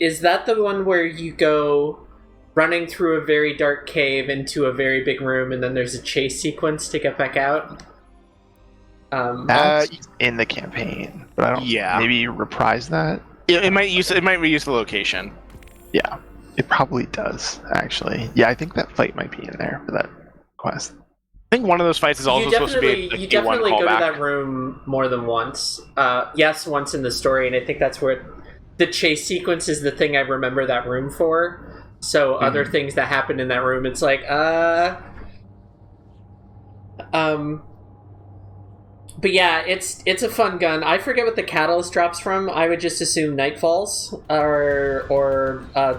is that the one where you go running through a very dark cave into a very big room, and then there's a chase sequence to get back out? That's in the campaign, but I don't. Yeah. Maybe reprise that. It might reuse the location. Yeah, it probably does actually. Yeah, I think that fight might be in there for that quest. I think one of those fights is also supposed to be a you D1 definitely go to callback. that room more than once. Yes, once in the story, and I think that's where the chase sequence is the thing I remember that room for. So other things that happen in that room, it's like, but yeah, it's a fun gun. I forget what the catalyst drops from. I would just assume Nightfalls or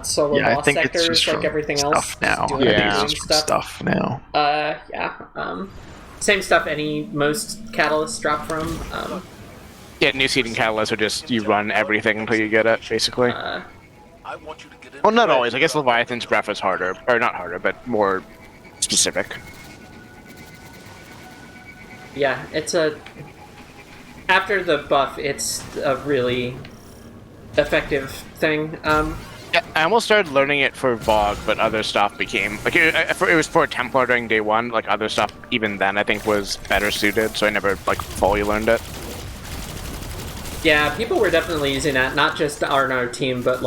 solo Yeah, I boss think it's sectors just like from everything stuff else. now. Doing I think amazing it's just from stuff now. Yeah. Same stuff most catalysts drop from. Yeah, new seeding catalysts are just you run everything until you get it, basically. Well, not always. I guess Leviathan's breath is harder, or not harder, but more specific. Yeah, after the buff, it's a really effective thing. Yeah, I almost started learning it for Vogue, but other stuff became it was for Templar during day one. Like other stuff, even then, I think was better suited, so I never fully learned it. Yeah, people were definitely using that, not just our team, but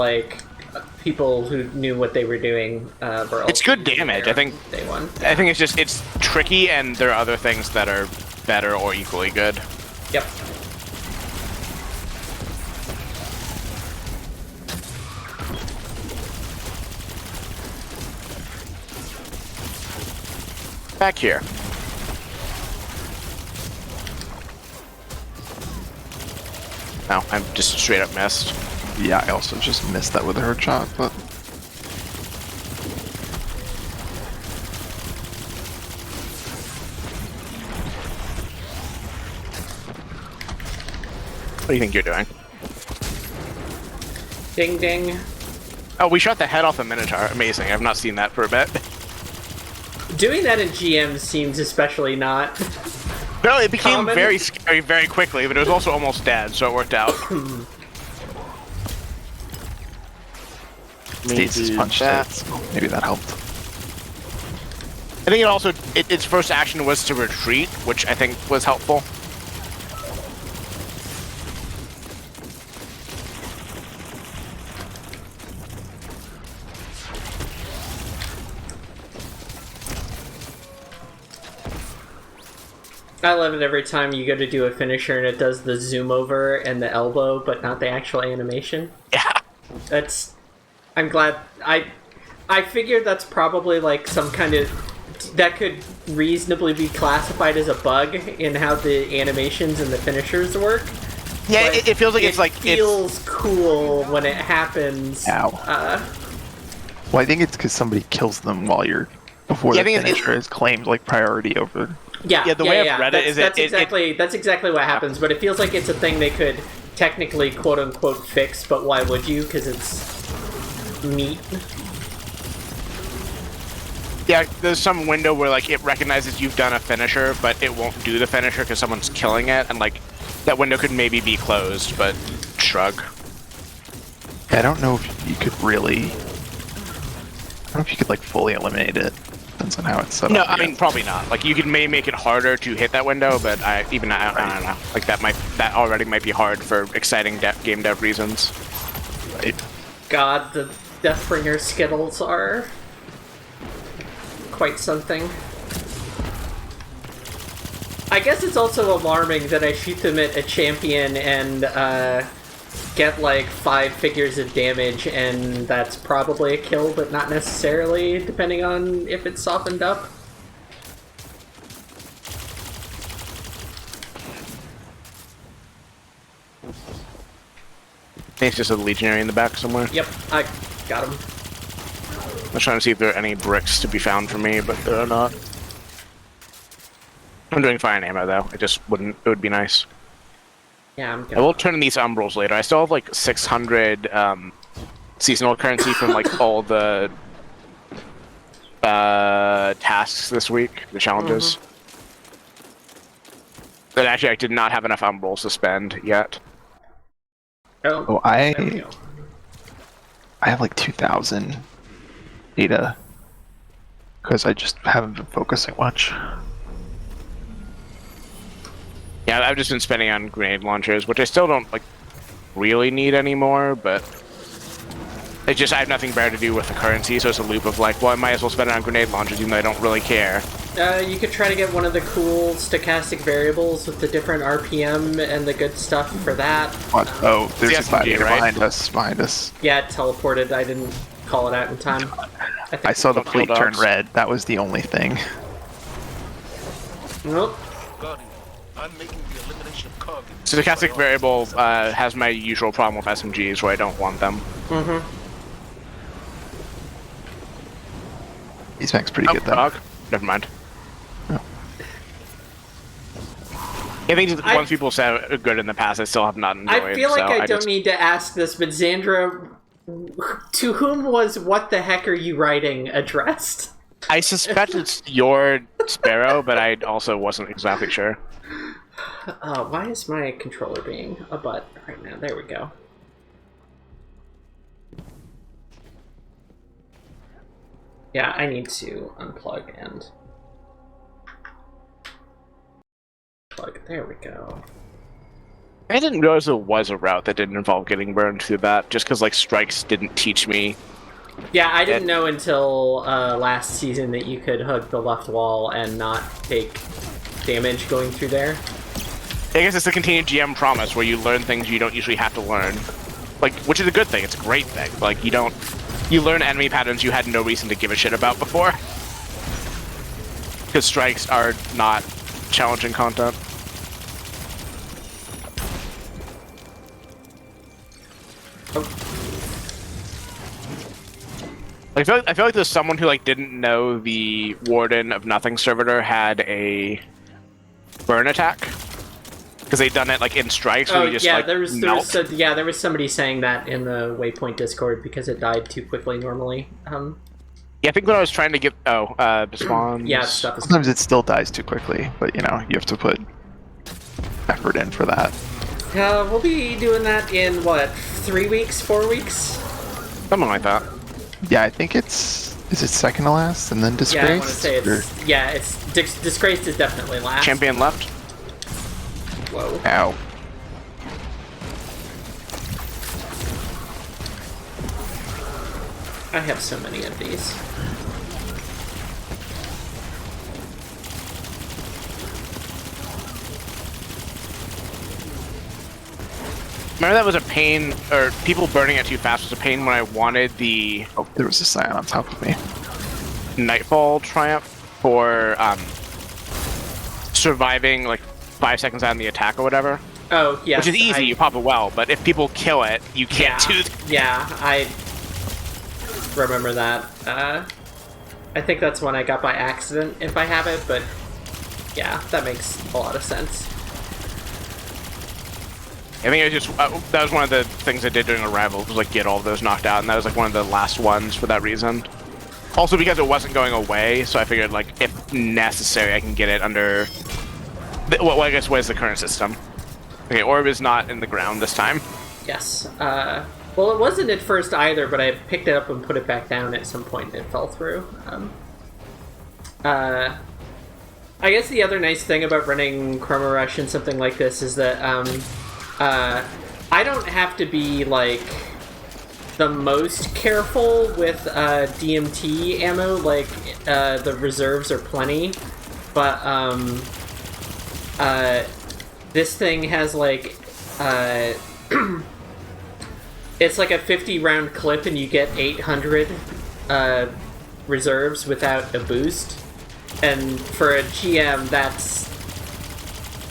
people who knew what they were doing. It's good damage. I think day one. I think it's tricky, and there are other things that are better or equally good. Yep. Back here. No, I'm just straight up missed. Yeah, I also just missed that with a hurt shot, but What do you think you're doing? Ding ding. Oh, we shot the head off a Minotaur. Amazing. I've not seen that for a bit. Doing that in GM seems especially not. No, it became common. very scary very quickly, but it was also almost dead, so it worked out. Stasis punched it, so maybe that helped. I think it also its first action was to retreat, which I think was helpful. I love it every time you go to do a finisher and it does the zoom over and the elbow, but not the actual animation. Yeah. I'm glad. I figured that's probably some kind of that could reasonably be classified as a bug in how the animations and the finishers work. Yeah, it feels like it feels cool when it happens. Ow. Well, I think it's because somebody kills them before the finisher is claimed priority over. Yeah, the way I've read it is that's exactly what happens. But it feels like it's a thing they could technically quote unquote fix. But why would you? Because it's meat. Yeah, there's some window where it recognizes you've done a finisher, but it won't do the finisher because someone's killing it, and that window could maybe be closed, but shrug. I don't know if you could really. I don't know if you could fully eliminate it. Depends on how it's set up. No, I mean probably not. You could maybe make it harder to hit that window, but I don't know. That already might be hard for exciting game dev reasons. Right. God, the Deathbringer Skittles are quite something. I guess it's also alarming that I shoot them at a champion and get 5 figures of damage, and that's probably a kill, but not necessarily, depending on if it's softened up. I think it's just a legionary in the back somewhere. Yep, I got him. I'm trying to see if there are any bricks to be found for me, but there are not. I'm doing fine ammo though. It would be nice. Yeah, I'm I gonna... will turn in these umbrals later. I still have 600 seasonal currency from all the tasks this week, the challenges. But actually, I did not have enough umbrals to spend yet. Oh, Oh, there we go. I have like 2,000 data because I just haven't been focusing much. Yeah, I've just been spending on grenade launchers, which I still don't like really need anymore, but it's just I have nothing better to do with the currency, so it's a loop of like, well, I might as well spend it on grenade launchers even though I don't really care. You could try to get one of the cool stochastic variables with the different RPM and the good stuff for that. What? Oh, there's a SMG, gladiator right? behind us. Yeah, it teleported. I didn't call it out in time. I saw the Kill fleet turn dogs. red. That was the only thing. Nope. Guardian, I'm making the elimination of cargo. Stochastic variable has my usual problem with SMGs where I don't want them. Mm-hmm. These mech's pretty good though. Dog. Never mind. Oh. I think once people said are good in the past, I still have not enjoyed. I feel like so I don't just... need to ask this, but Xandra, to whom was "What the heck are you writing" addressed? I suspect it's your Sparrow, but I also wasn't exactly sure. Why is my controller being a butt right now? There we go. Yeah, I need to unplug and plug. There we go. I didn't realize there was a route that didn't involve getting burned through that, just because like strikes didn't teach me. Yeah, I didn't know until last season that you could hug the left wall and not take damage going through there. I guess it's the continued GM promise where you learn things you don't usually have to learn, like which is a good thing. It's a great thing. Like you learn enemy patterns you had no reason to give a shit about before, because strikes are not challenging content. Like, I feel like there's someone who like didn't know the Warden of Nothing servitor had a burn attack because they'd done it like in strikes where you just yeah, like there was somebody saying that in the Waypoint Discord because it died too quickly normally. Yeah, I think when I was trying to get spawns. Yeah, stuff is. Sometimes it still dies too quickly, but you know, you have to put effort in for that. We'll be doing that in what, 3 weeks, 4 weeks? Something like that. Yeah, I think is it second to last and then Disgrace? Yeah, I want to say it's Disgraced is definitely last. Champion left. Whoa. Ow. I have so many of these. Remember that was a pain, or people burning it too fast was a pain when I wanted the Oh, there was a Scion on top of me. Nightfall Triumph for surviving like 5 seconds out in the attack or whatever. Oh, yeah. Which is easy, you pop it well, but if people kill it, you can't do that. Yeah, I remember that. I think that's one I got by accident, if I have it, but yeah, that makes a lot of sense. I think it was just that was one of the things I did during Arrival, was like get all of those knocked out, and that was like one of the last ones for that reason. Also because it wasn't going away, so I figured like if necessary, I can get it under. Well, I guess what is the current system? Okay, Orb is not in the ground this time. Yes. Well, it wasn't at first either, but I picked it up and put it back down at some point and it fell through. I guess the other nice thing about running Chroma Rush and something like this is that I don't have to be like the most careful with DMT ammo. Like the reserves are plenty, but this thing has like it's like a 50 round clip and you get 800 reserves without a boost, and for a GM that's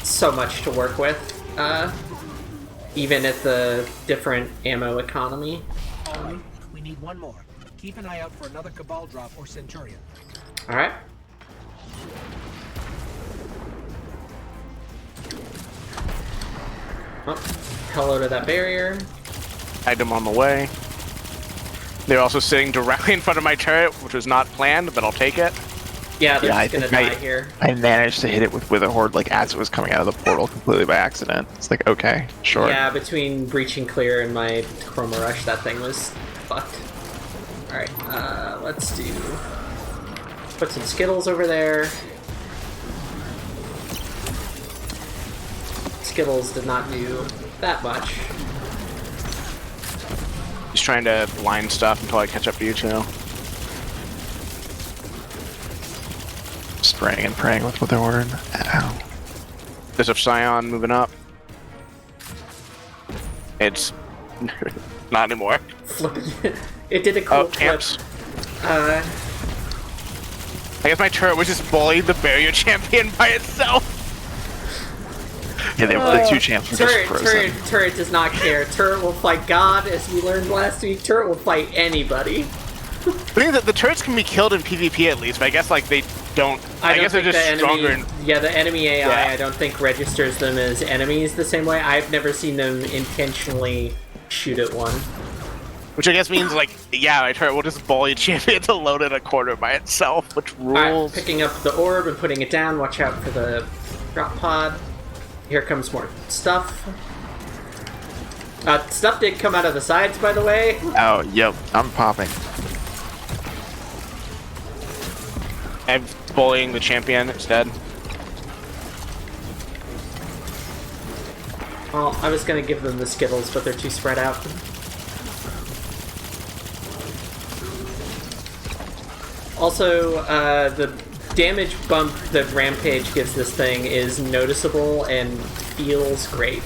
so much to work with, even at the different ammo economy. Alright, we need one more. Keep an eye out for another Cabal drop or Centurion. Alright. Oh, hello to that barrier. Item on the way. They're also sitting directly in front of my turret, which was not planned, but I'll take it. Yeah, they're Yeah, just gonna die here. I managed to hit it with Wither Horde like as it was coming out of the portal completely by accident. It's like, okay, sure. Yeah, between Breaching Clear and my Chroma Rush, that thing was fucked. Alright, let's put some Skittles over there. Skittles did not do that much. Just trying to line stuff until I catch up to you two. Spraying and praying with what they're ordering. Ow. There's a Scion moving up. It's not anymore. It did a cool flip. Camps. I guess my turret was just bullying the barrier champion by itself. Yeah, the two champs were just frozen. Turret does not care. Turret will fight God, as we learned last week. Turret will fight anybody. I think that the turrets can be killed in PvP at least, but I guess like they don't. I guess they're just stronger. Yeah, the enemy AI, I don't think registers them as enemies the same way. I've never seen them intentionally shoot at one. Which I guess means like, yeah, my turret will just bully a champion to load in a corner by itself, which rules. Alright, picking up the orb and putting it down. Watch out for the drop pod. Here comes more stuff. Stuff did come out of the sides, by the way. Oh, yep, I'm popping. I'm bullying the champion instead. Well, I was gonna give them the Skittles, but they're too spread out. Also, the damage bump that Rampage gives this thing is noticeable and feels great.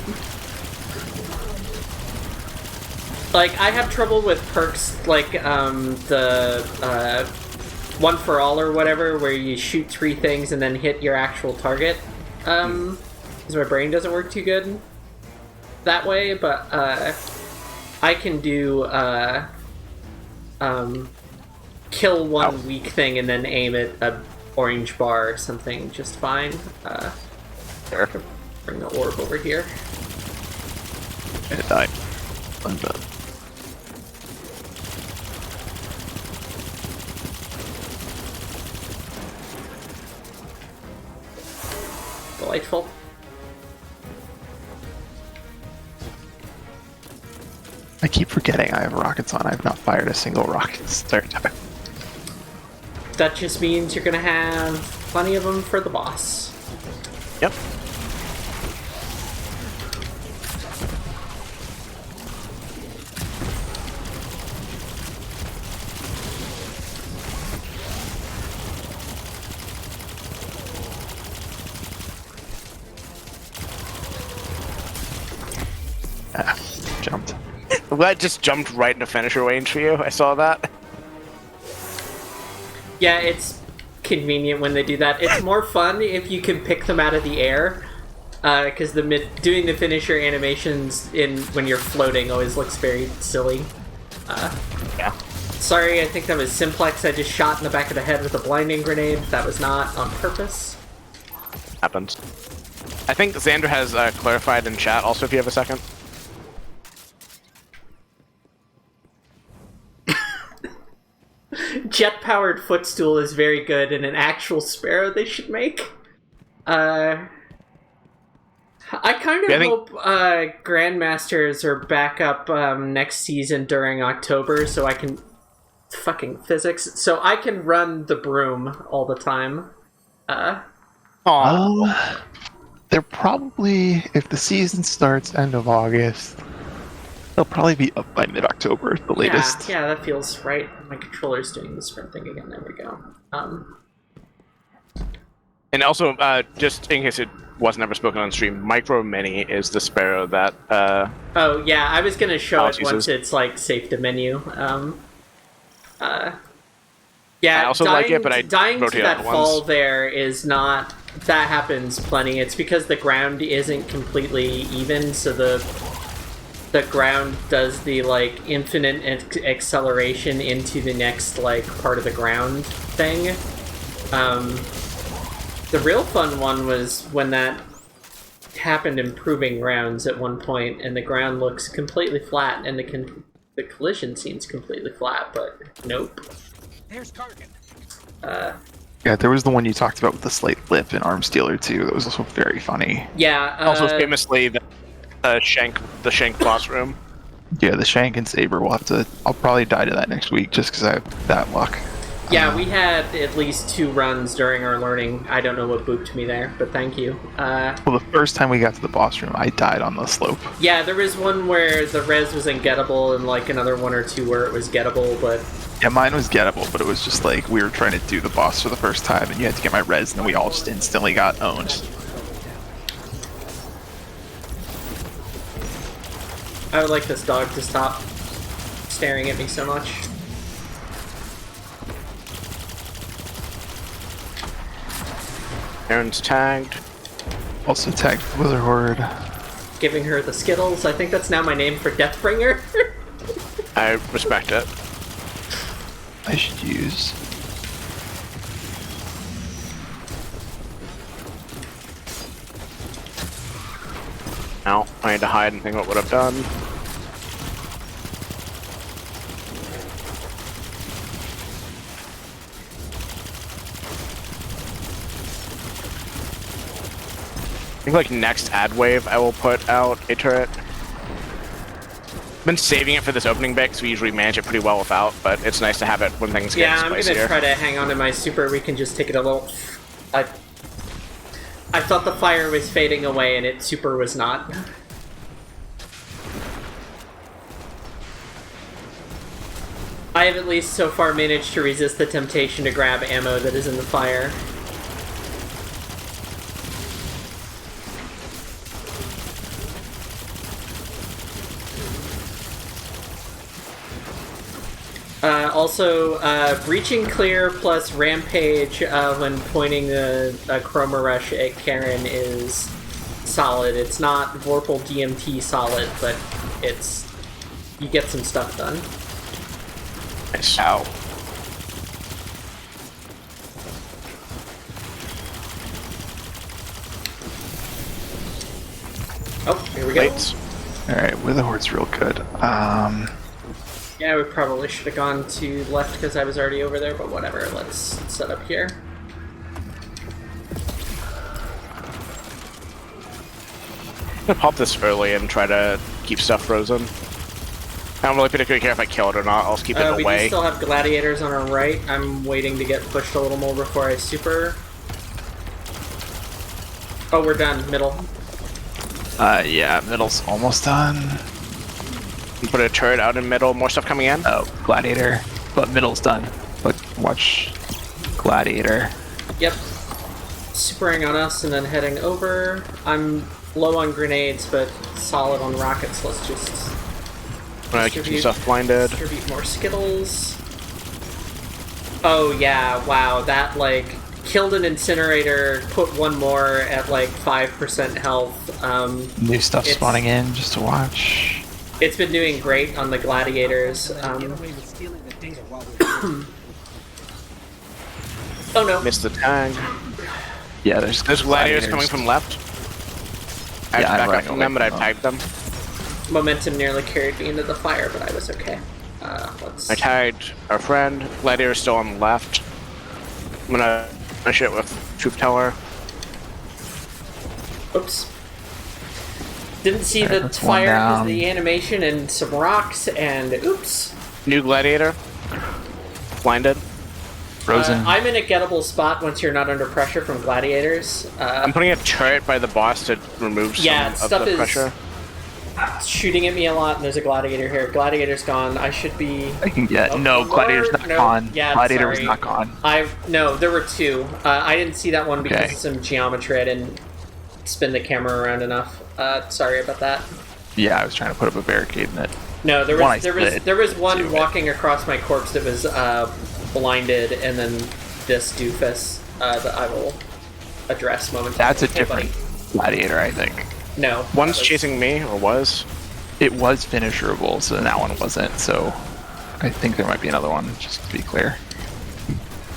Like, I have trouble with perks like the One for All or whatever, where you shoot 3 things and then hit your actual target. Because my brain doesn't work too good that way, but I can do kill one weak thing and then aim at a orange bar or something just fine. Bring the orb over here. It died. I'm done. Delightful. I keep forgetting I have rockets on. I have not fired a single rocket this entire time. That just means you're gonna have plenty of them for the boss. Yep. Jumped. That just jumped right into finisher range for you. I saw that. Yeah, it's convenient when they do that. It's more fun if you can pick them out of the air, because doing the finisher animations when you're floating always looks very silly. Yeah. Sorry, I think that was Simplex. I just shot in the back of the head with a blinding grenade. That was not on purpose. Happens. I think Xander has clarified in chat also, if you have a second. Jet-powered footstool is very good, and an actual sparrow they should make. I kind of hope Grandmasters are back up next season during October, so I can... Fucking physics. So I can run the broom all the time. They're probably, if the season starts end of August, they'll probably be up by mid-October at the latest. Yeah, that feels right. My controller's doing the sprint thing again. There we go. And also, just in case it wasn't ever spoken on stream, Micro Mini is the sparrow that... oh, yeah, I was going to show it uses. once it's, like, safe to menu. Yeah, I also like it, but I dying to rotate that out fall once. there is not... That happens plenty. It's because the ground isn't completely even, so the ground does the, like, infinite acceleration into the next, like, part of the ground thing. The real fun one was when that happened in Proving Grounds at one point, and the ground looks completely flat, and the collision seems completely flat, but nope. There's Kargan. Yeah, there was the one you talked about with the slight lip in Arm Stealer 2. That was also very funny. Yeah. Also famously, the Shank boss room. Yeah, the Shank and Saber, we'll have to... I'll probably die to that next week just because I have that luck. Yeah, we had at least 2 runs during our learning. I don't know what booped me there, but thank you. Well, the first time we got to the boss room, I died on the slope. Yeah, there was one where the res was ungettable, and like another 1 or 2 where it was gettable, but... Yeah, mine was gettable, but it was just like we were trying to do the boss for the first time, and you had to get my res, and then we all just instantly got owned. I would like this dog to stop staring at me so much. Aaron's tagged. Also tagged Wither Horde. Giving her the Skittles. I think that's now my name for Deathbringer. I respect it. I should use. Now, I need to hide and think what would have done. I think like next ad wave I will put out a turret. Been saving it for this opening bit because we usually manage it pretty well without, but it's nice to have it when things Yeah, get I'm spicier. gonna try to hang on to my super. We can just take it a little... I thought the fire was fading away and its super was not. I have at least so far managed to resist the temptation to grab ammo that is in the fire. Also, breaching clear plus rampage when pointing a chroma rush at Karen is solid. It's not Vorpal DMT solid, but it's... you get some stuff done. Nice. Ow. Oh, here we go. Lights. Alright, Wither Horde's real good. Yeah, we probably should have gone to the left because I was already over there, but whatever. Let's set up here. I'm gonna pop this early and try to keep stuff frozen. I don't really particularly care if I kill it or not. I'll just keep it We do away. still have gladiators on our right. I'm waiting to get pushed a little more before I super. Oh, we're done. Middle. Yeah, middle's almost done. Put a turret out in middle. More stuff coming in. Oh, Gladiator. But middle's done. But watch Gladiator. Yep. Supering on us and then heading over. I'm low on grenades, but solid on rockets. Let's just I'm gonna keep some stuff blinded. distribute more Skittles. Oh yeah, wow, that like killed an incinerator, put 1 more at like 5% health. New stuff It's- spawning in just to watch. It's been doing great on the gladiators. Get away with stealing the data while we're Oh no. Missed the tag. Yeah, there's Gladiators coming from left. I Yeah, have to I'm back up running from away them, but I've from tagged them. Momentum nearly carried me into the fire, but I was okay. Let's... I tagged our friend. Gladiator's still on the left. I'm gonna finish it with Truth Teller. Oops. Didn't see Alright, the that's one fire because down. the animation and some rocks and oops. New Gladiator. Blinded. Frozen. I'm in a gettable spot once you're not under pressure from gladiators. I'm putting a turret by the boss to remove some Yeah, of stuff the is- pressure. Shooting at me a lot, and there's a gladiator here. Gladiator's gone. I should be... I can get. Oh, No, Gladiator's Lord, not no. gone. Yeah, Gladiator was sorry. not gone. No, there were 2. I didn't see that one because Okay. of some geometry. I didn't spin the camera around enough. Sorry about that. Yeah, I was trying to put up a barricade in it. No, there One I was split. there was one Two. walking across my corpse that was blinded, and then this doofus that I will address momentarily. That's a Hey, buddy. different Gladiator, I think. No. One's that was- chasing me, or was. It was finisherable, so that one wasn't, so I think there might be another one, just to be clear.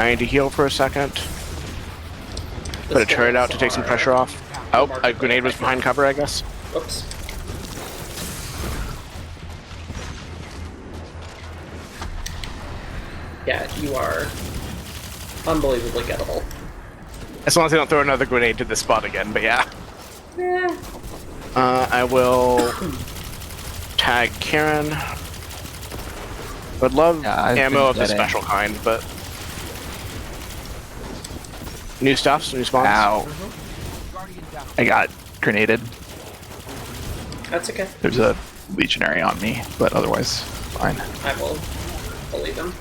I need to heal for a second. Put a This turret out to take some are- pressure off. Oh, a grenade was behind cover, I guess. Oops. Yeah, you are unbelievably gettable. As long as they don't throw another grenade to this spot again, but yeah. Yeah. I will tag Karen. Would love I've ammo been of the getting- special kind, but new stuffs, new spawns. Ow. Guardian down. I got grenaded. That's okay. There's a legionary on me, but otherwise, fine. I will believe him.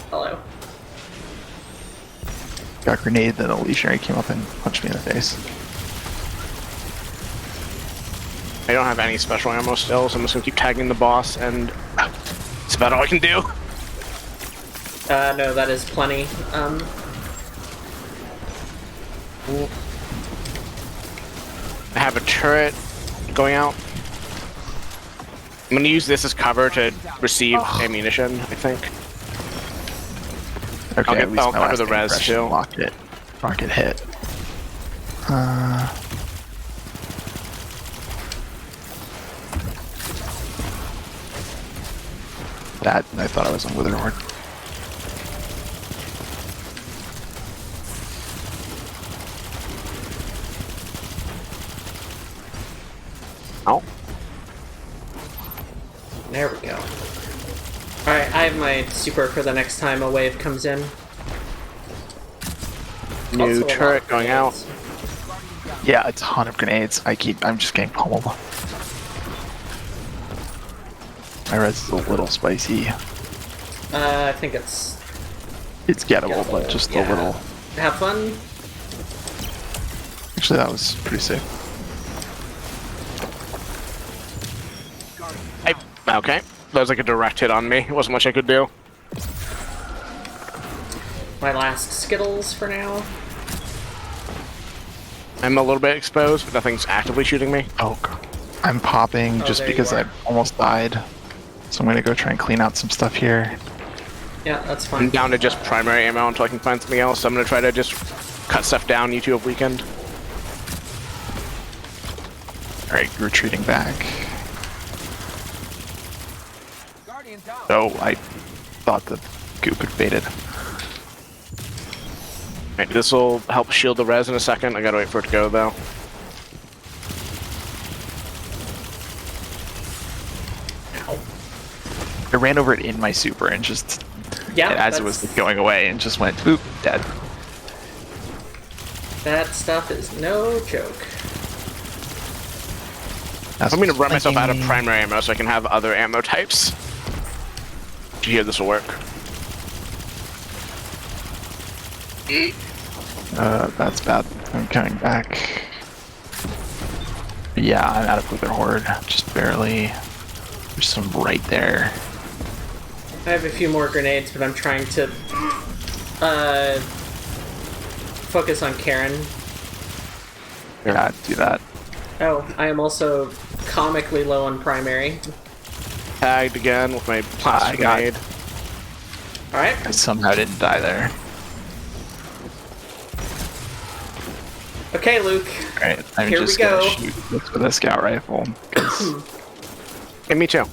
Hello. Got grenaded, then a legionary came up and punched me in the face. I don't have any special ammo still, so I'm just gonna keep tagging the boss, and it's about all I can do. No, that is plenty. I have a turret going out. I'm gonna use this as cover to receive ammunition, I think. Okay, at least I'll my cover last the res, impression too. Rocket hit. That, I thought I was on Witherhorde. Oh. There we go. Alright, I have my super for the next time a wave comes in. Also a New lot turret of going out. grenades. Yeah, a ton of grenades. I'm just getting pummeled. My res is a little spicy. I think it's... It's gettable, but just yeah. a little. Have fun. Actually, that was pretty sick. Okay. That was like a direct hit on me. It wasn't much I could do. My last Skittles for now. I'm a little bit exposed, but nothing's actively shooting me. Oh, I'm popping Oh, just there you because are. I almost died. So I'm gonna go try and clean out some stuff here. Yeah, that's I'm fine. down to just primary ammo until I can find something else. So I'm gonna try to just cut stuff down YouTube weekend. Alright, retreating back. Guardian down. Oh, I thought the goop had faded. Alright, this will help shield the res in a second. I gotta wait for it to go though. I ran over it in my super and just, Yeah, as it was going away, and just went, boop, dead. That stuff is no joke. That's I'm gonna run what's myself out of thinking. primary ammo so I can have other ammo types. Do you hear this will work? That's bad. I'm coming back. Yeah, I'm out of Witherhorde. Just barely. There's some right there. I have a few more grenades, but I'm trying to focus on Karen. Yeah, do that. Oh, I am also comically low on primary. Tagged again with my I plastic got- grenade. Alright. I somehow didn't die there. Okay, Luke. Alright, I'm Here we just gonna go. shoot this with a scout rifle. 'cause Hey, me too.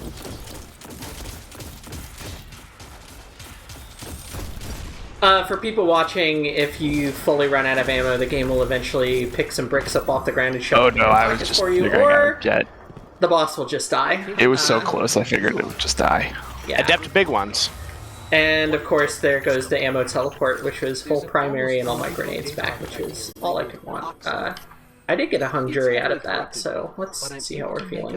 For people watching, if you fully run out of ammo, the game will eventually pick some bricks up off the ground and shove oh them in no, your I was pockets just for you, figuring I or would get. the boss will just die. It was so close, I figured it would just die. Yeah. Adept big ones. And of course, there goes the ammo teleport, which was full primary and all my grenades back, which is all I could want. I did get a hung jury out of that, so let's see how we're feeling.